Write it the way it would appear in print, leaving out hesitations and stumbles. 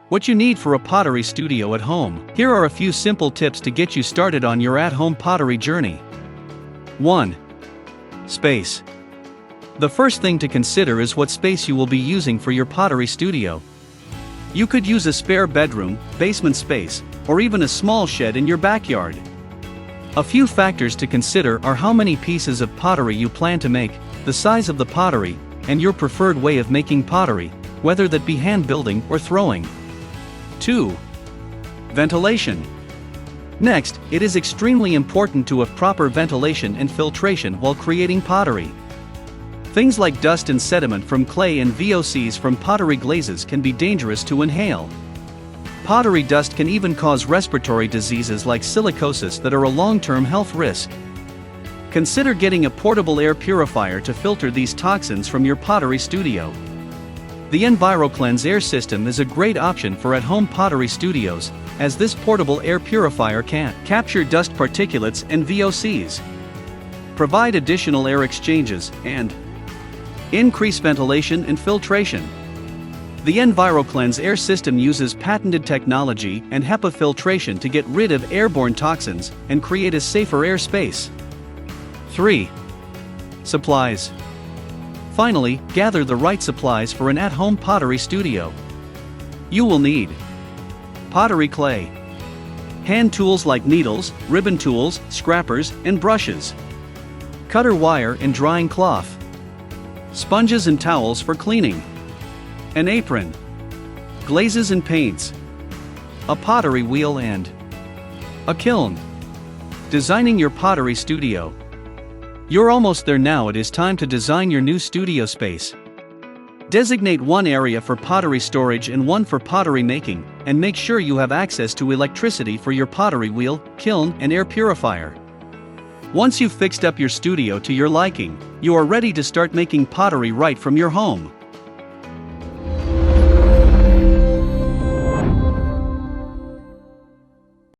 What you need for a pottery studio at home. Here are a few simple tips to get you started on your at-home pottery journey. 1. Space. The first thing to consider is what space you will be using for your pottery studio. You could use a spare bedroom, basement space, or even a small shed in your backyard. A few factors to consider are how many pieces of pottery you plan to make, the size of the pottery, and your preferred way of making pottery, whether that be hand building or throwing. 2. Ventilation. Next, it is extremely important to have proper ventilation and filtration while creating pottery. Things like dust and sediment from clay and VOCs from pottery glazes can be dangerous to inhale. Pottery dust can even cause respiratory diseases like silicosis that are a long-term health risk. Consider getting a portable air purifier to filter these toxins from your pottery studio. The EnviroCleanse air system is a great option for at-home pottery studios, as this portable air purifier can capture dust particulates and VOCs, provide additional air exchanges, and increase ventilation and filtration. The EnviroCleanse air system uses patented technology and HEPA filtration to get rid of airborne toxins and create a safer airspace. 3. Supplies. Finally, gather the right supplies for an at-home pottery studio. You will need pottery clay, hand tools like needles, ribbon tools, scrapers, and brushes, cutter wire and drying cloth, sponges and towels for cleaning, an apron, glazes and paints, a pottery wheel and a kiln. Designing your pottery studio. You're almost there now. It is time to design your new studio space. Designate one area for pottery storage and one for pottery making, and make sure you have access to electricity for your pottery wheel, kiln, and air purifier. Once you've fixed up your studio to your liking, you are ready to start making pottery right from your home.